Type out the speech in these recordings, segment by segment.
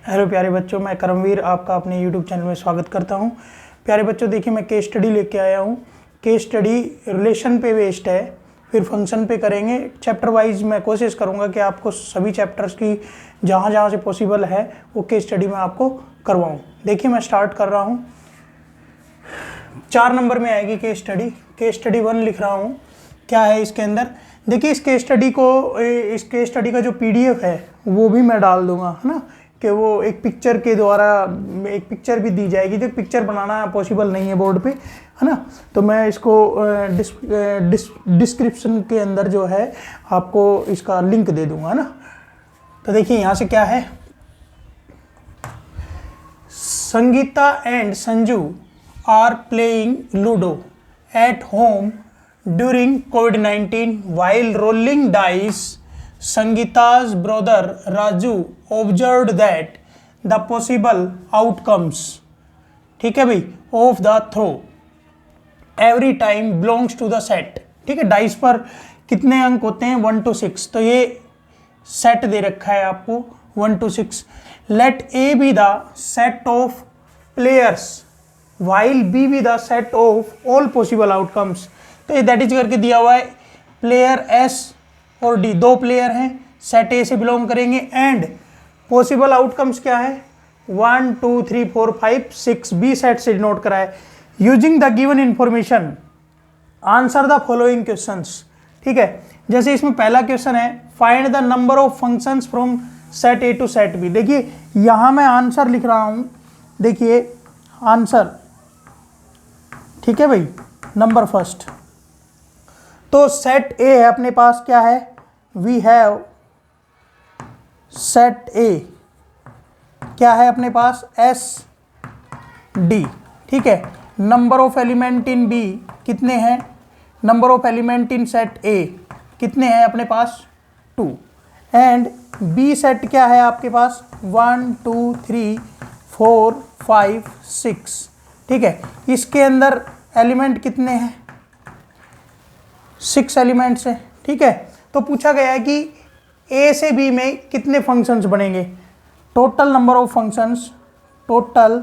Hello प्यारे बच्चों, मैं करमवीर आपका अपने यूट्यूब चैनल में स्वागत करता हूं। प्यारे बच्चों, देखिए मैं केस स्टडी लेके आया हूं। केस स्टडी रिलेशन पे बेस्ड है, फिर फंक्शन पे करेंगे। चैप्टर वाइज मैं कोशिश करूंगा कि आपको सभी चैप्टर्स की जहां जहां से पॉसिबल है वो केस स्टडी में आपको करवाऊँ। देखिए मैं स्टार्ट कर रहा हूँ। 4 नंबर में आएगी केस स्टडी। केस स्टडी 1 लिख रहा हूँ। क्या है इसके अंदर? देखिए इस केस स्टडी का जो PDF है वो भी मैं डाल दूंगा, है ना, कि वो एक पिक्चर के द्वारा एक पिक्चर भी दी जाएगी। जो पिक्चर बनाना पॉसिबल नहीं है बोर्ड पे, है ना, तो मैं इसको डिस्क्रिप्शन के अंदर जो है आपको इसका लिंक दे दूंगा, है ना। तो देखिए यहाँ से क्या है, Sangeeta and Sanju are playing ludo at home during COVID-19 while rolling dice. Sangeeta's brother Raju observed that the possible outcomes, ठीक है भाई, of the throw every time belongs to the set। ठीक है, डाइस पर कितने अंक होते हैं? 1 to 6। तो ये सेट दे रखा है आपको 1 to 6। Let A be the set of players while B be the set of all possible outcomes। तो ये दैट इज करके दिया हुआ है। प्लेयर एस और डी, 2 प्लेयर हैं, सेट ए से बिलोंग करेंगे। एंड पॉसिबल आउटकम्स क्या है? 1 2 3 4 5 6 बी सेट से नोट करा है। Using the given information answer the following questions. ठीक है, जैसे इसमें पहला क्वेश्चन है, find the number of functions from set A to set B. देखिए यहां मैं आंसर लिख रहा हूं। देखिए आंसर, ठीक है भाई, नंबर फर्स्ट। तो सेट ए है अपने पास, क्या है? वी हैव सेट ए, क्या है अपने पास? S D. ठीक है, number of element in B कितने हैं? Number of element in set A कितने हैं अपने पास? 2। एंड बी सेट क्या है आपके पास? 1 2 3 4 5 6। ठीक है, इसके अंदर एलिमेंट कितने हैं? 6 एलिमेंट्स हैं। ठीक है, तो पूछा गया है कि ए से बी में कितने फंक्शंस बनेंगे। Total number of functions, total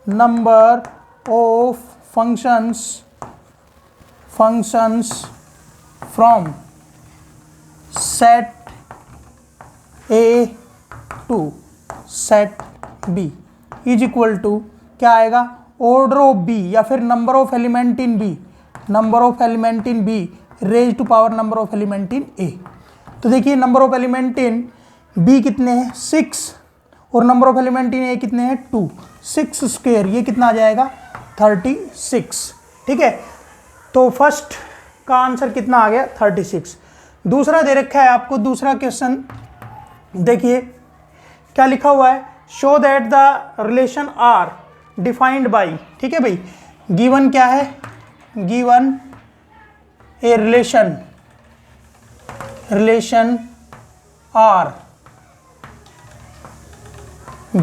number of functions from set A to set B is equal to क्या आएगा? ऑर्डर ऑफ बी या फिर number of element in B, number of element in B raise to power number of element in A. तो देखिए number of element in B कितने हैं? 6, और number of element in A कितने हैं? 2। 6 square ये कितना आ जाएगा? 36। ठीक है, तो फर्स्ट का आंसर कितना आ गया? 36। दूसरा दे रखा है आपको, दूसरा क्वेश्चन देखिए क्या लिखा हुआ है, show that the relation are defined by. ठीक है भाई, गिवन क्या है? Given a relation R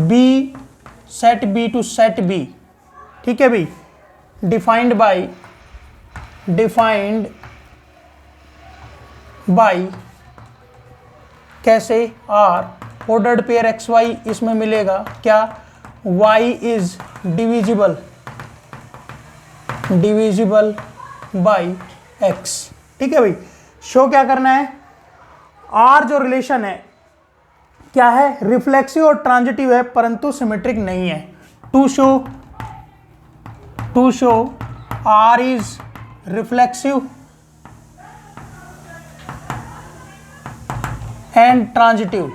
B set B to set B। ठीक है भाई, डिफाइंड बाई कैसे? R ऑर्डर्ड पेयर XY इसमें मिलेगा क्या? Y is divisible by X। ठीक है भाई, शो क्या करना है? R जो रिलेशन है क्या है? रिफ्लेक्सिव और ट्रांजिटिव है परंतु सिमेट्रिक नहीं है। To show R is reflexive and transitive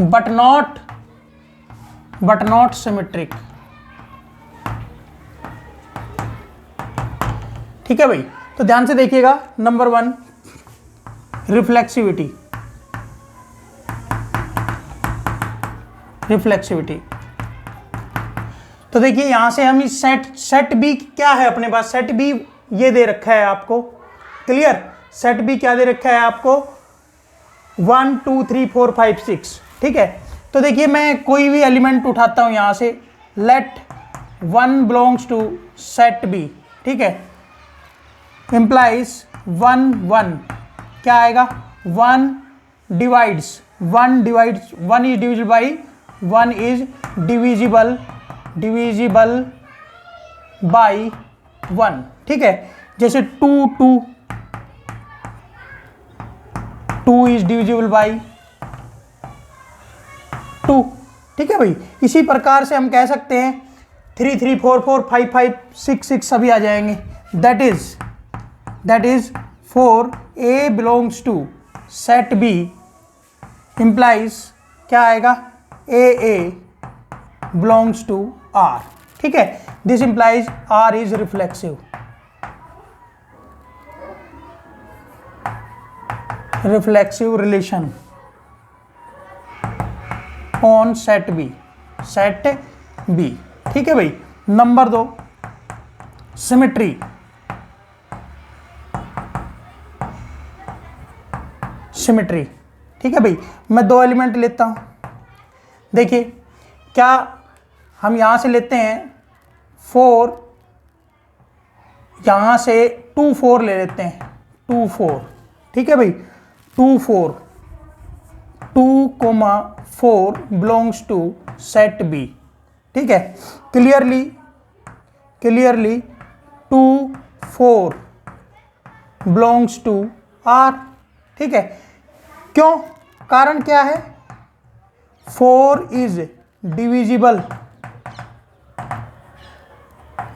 but not symmetric. ठीक है भाई, तो ध्यान से देखिएगा। Number 1 reflexivity. तो देखिए यहां से हम इस सेट बी क्या है अपने पास? सेट बी ये दे रखा है आपको, क्लियर? सेट बी क्या दे रखा है आपको? 1 2 3 4 5 6। ठीक है, तो देखिए मैं कोई भी एलिमेंट उठाता हूं यहां से, let 1 belongs to set B. ठीक है, implies 1 1 क्या आएगा? 1 divides 1 is divisible by 1 is divisible by 1, ठीक है। जैसे 2 is divisible by 2, ठीक है भाई। इसी प्रकार से हम कह सकते हैं 3 3 4 4 5 5 6 6 सभी आ जाएंगे। That is for A belongs to set B implies क्या आएगा, AA belongs to R, ठीक है। This implies R is reflexive relation on set B, ठीक है भाई। Number 2 symmetry. ठीक है भाई, मैं 2 एलिमेंट लेता हूं। देखिए क्या हम यहां से लेते हैं 4, यहां से 2 4 ले लेते हैं, 2 4, ठीक है भाई। 2 4 बिलोंग्स टू सेट बी, ठीक है। क्लियरली 2 4 बिलोंग्स टू आर, ठीक है। क्यों, कारण क्या है, 4 इज डिविजिबल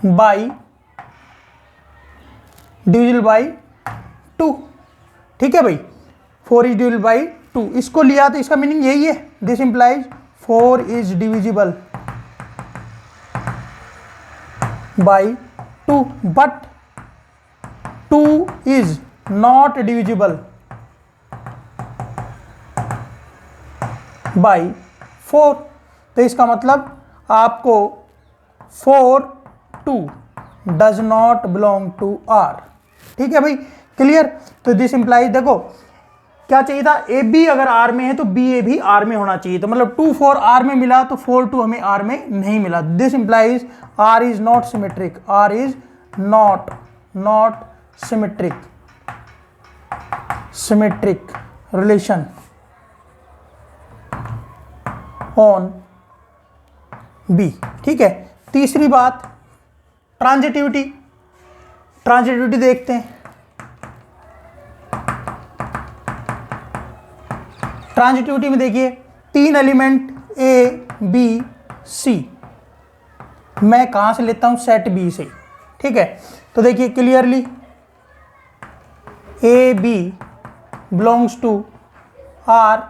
बाई 2, ठीक है भाई। 4 इज डिविजिबल बाई 2, इसको लिया तो इसका मीनिंग यही है। This implies 4 is divisible by 2, but 2 is not divisible by 4। तो इसका मतलब आपको 4 2 does not belong to R, ठीक है भाई। क्लियर। तो दिस इंप्लाइज, देखो क्या चाहिए था, ए बी अगर आर में है तो बी ए भी आर में होना चाहिए। तो मतलब 2 4 आर में मिला तो 4 2 हमें आर में नहीं मिला। This implies R is not symmetric, R is not symmetric relation on B, ठीक है। तीसरी बात ट्रांजिटिविटी देखते हैं। ट्रांजिटिविटी में देखिए 3 एलिमेंट ए बी सी, मैं कहां से लेता हूं, सेट बी से, ठीक है। तो देखिए clearly a b belongs to R,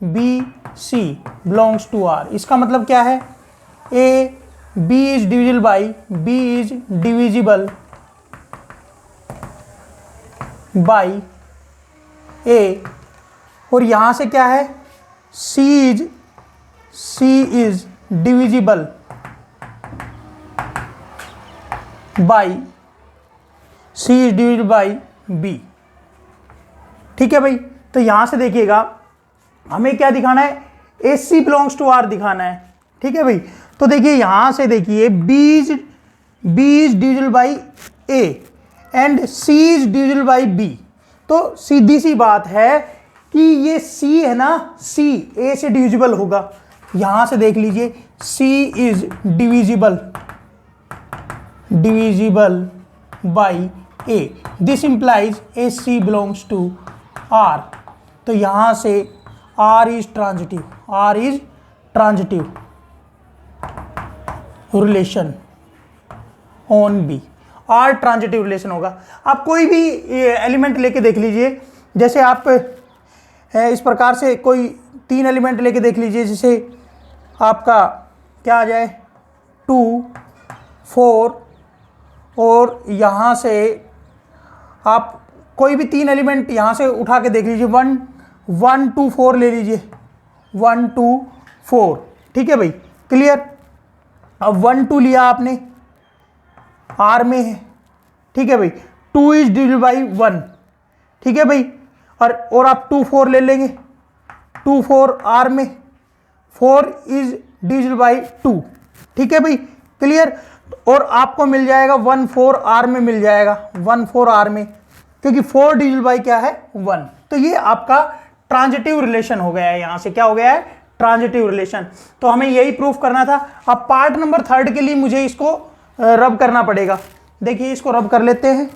b c belongs to R. इसका मतलब क्या है, a b is divisible by a, और यहां से क्या है, c is divisible by b, ठीक है भाई। तो यहां से देखिएगा हमें क्या दिखाना है, ए सी बिलोंग्स टू आर दिखाना है, ठीक है भाई। तो देखिए यहां से देखिए B is divisible by A and C is divisible by B. तो सीधी सी बात है कि ये सी है ना, सी ए से डिविजिबल होगा। यहां से देख लीजिए c is divisible by a, this implies a c belongs to R. तो यहां से R is transitive relation on B, R transitive relation होगा। आप कोई भी एलिमेंट लेके देख लीजिए, जैसे आप इस प्रकार से कोई 3 एलिमेंट लेके देख लीजिए, जैसे आपका क्या आ जाए 2 4, और यहाँ से आप कोई भी 3 एलिमेंट यहाँ से उठा के देख लीजिए, 1 1 2 4 ले लीजिए, 1 2 4, ठीक है भाई। क्लियर। अब 1 2 लिया आपने, आर में है, ठीक है भाई। 2 इज डिविजिबल बाई 1, ठीक है भाई। और आप 2 4 ले लेंगे, 2 4 आर में, 4 इज डिविजिबल बाई 2, ठीक है भाई। क्लियर। और आपको मिल जाएगा 1 4 आर में मिल जाएगा, 1 4 आर में, क्योंकि 4 डिविजिबल बाई क्या है 1। तो ये आपका ट्रांजिटिव रिलेशन हो गया है, यहां से क्या हो गया है, ट्रांजिटिव रिलेशन। तो हमें यही प्रूफ करना था। अब पार्ट नंबर 3 के लिए मुझे इसको रब करना पड़ेगा। देखिए इसको रब कर लेते हैं।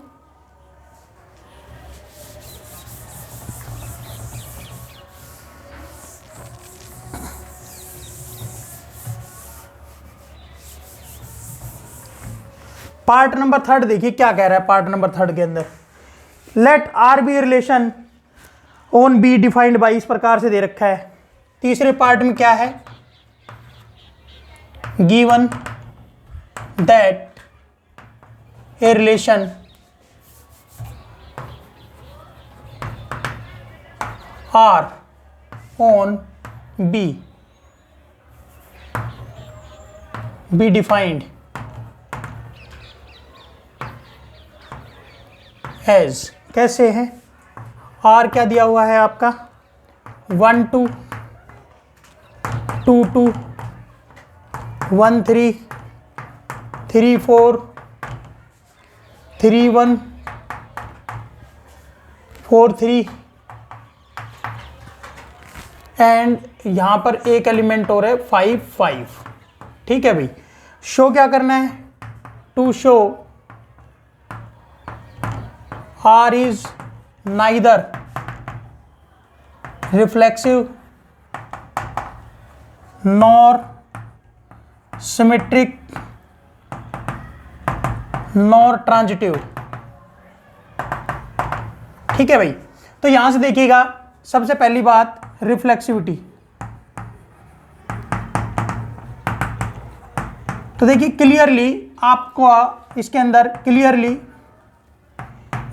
पार्ट नंबर 3 देखिए क्या कह रहा है। पार्ट नंबर 3 के अंदर let R B relation on B defined by, इस प्रकार से दे रखा है। तीसरे पार्ट में क्या है, given that a relation R on B B defined as, कैसे है, आर क्या दिया हुआ है आपका 1 2 2 2 1 3 3 4 3 1 4 3 एंड यहां पर एक एलिमेंट और है 5 5। ठीक है भाई, शो क्या करना है, to show R is neither reflexive nor symmetric nor transitive। ठीक है भाई, तो यहां से देखिएगा सबसे पहली बात रिफ्लेक्सिविटी। तो देखिए क्लियरली आपको इसके अंदर clearly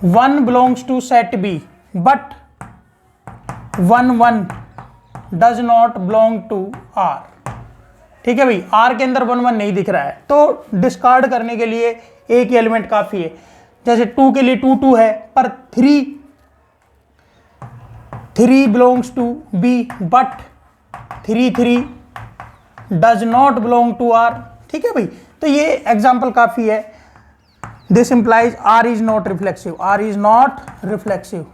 1 belongs to set B but 1 1 does not belong to R। ठीक है भाई, R के अंदर 1 1 नहीं दिख रहा है, तो डिस्कार्ड करने के लिए एक ही एलिमेंट काफी है। जैसे 2 के लिए 2 2 है, पर 3 belongs to B but 3 3 does not belong to R। ठीक है भाई, तो ये एग्जाम्पल काफी है। This implies R is not reflexive. R is not reflexive.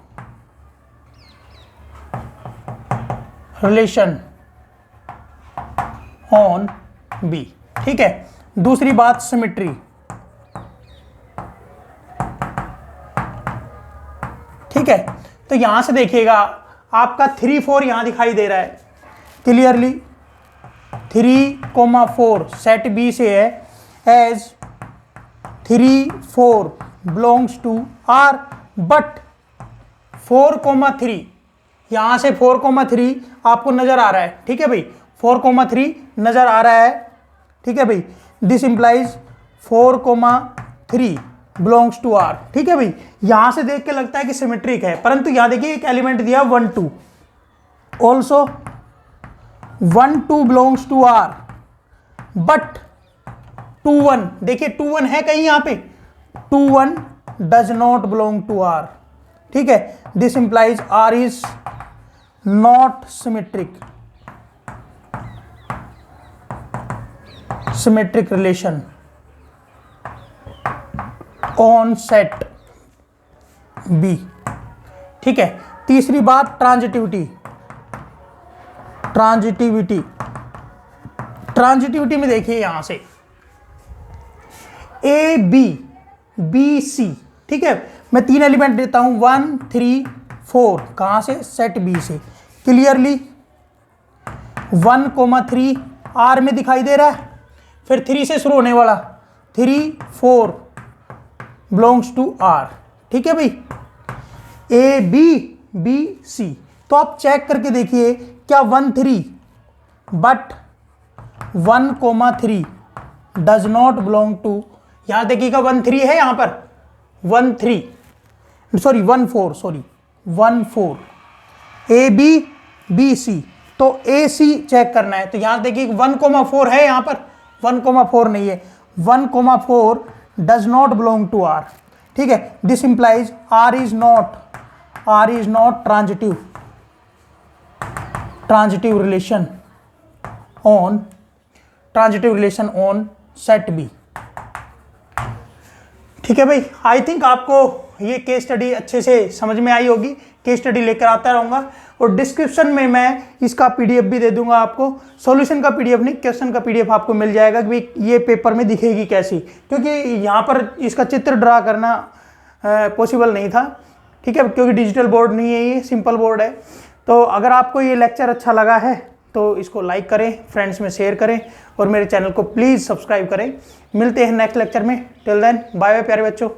Relation on B। ठीक है, दूसरी बात सिमेट्री। ठीक है, तो यहां से देखिएगा आपका 3 4 यहां दिखाई दे रहा है क्लियरली। 3 4 सेट बी से है as 3 4 belongs to R but 4 3 यहां से 4 3 आपको नजर आ रहा है। ठीक है भाई, 4 3 नजर आ रहा है। ठीक है भाई, this implies 4 3 belongs to R। ठीक है भाई, यहां से देख के लगता है कि सिमेट्रिक है, परंतु यहां देखिए एक एलिमेंट दिया 1 2, also 1 2 belongs to R but 2 1, देखिए 2 1 है कहीं यहां पे, 2 1 does not belong to R। ठीक है, this implies R is not symmetric relation on set B। ठीक है, तीसरी बात ट्रांजिटिविटी। ट्रांजिटिविटी में देखिए यहां से ए बी बी सी। ठीक है, मैं 3 एलिमेंट देता हूं 1 3 4, कहां से, सेट बी से। क्लियरली 1 3 आर में दिखाई दे रहा है, फिर 3 से शुरू होने वाला 3 4 बिलोंग्स टू आर। ठीक है भाई, ए बी बी सी। तो आप चेक करके देखिए क्या 1 3 but 1 3 does not belong to, यहां देखिएगा 1 3 है, यहां पर 1 4 ए बी बी सी। तो ए सी चेक करना है, तो यहां देखिए 1 4 है, यहां पर 1 4 नहीं है, 1 4 does not belong to R. ठीक है, this implies R is not transitive relation on set B. ठीक है भाई, आई थिंक आपको ये केस स्टडी अच्छे से समझ में आई होगी। केस स्टडी लेकर आता रहूंगा। और डिस्क्रिप्शन में मैं इसका पीडीएफ भी दे दूंगा आपको। सॉल्यूशन का पीडीएफ नहीं, क्वेश्चन का पीडीएफ आपको मिल जाएगा कि भाई ये पेपर में दिखेगी कैसी, क्योंकि यहाँ पर इसका चित्र ड्रा करना पॉसिबल नहीं था, ठीक है, क्योंकि डिजिटल बोर्ड नहीं है, ये सिंपल बोर्ड है। तो अगर आपको ये लेक्चर अच्छा लगा है तो इसको लाइक करें, फ्रेंड्स में शेयर करें और मेरे चैनल को प्लीज़ सब्सक्राइब करें। मिलते हैं नेक्स्ट लेक्चर में। टिल देन बाय बाय प्यारे बच्चों।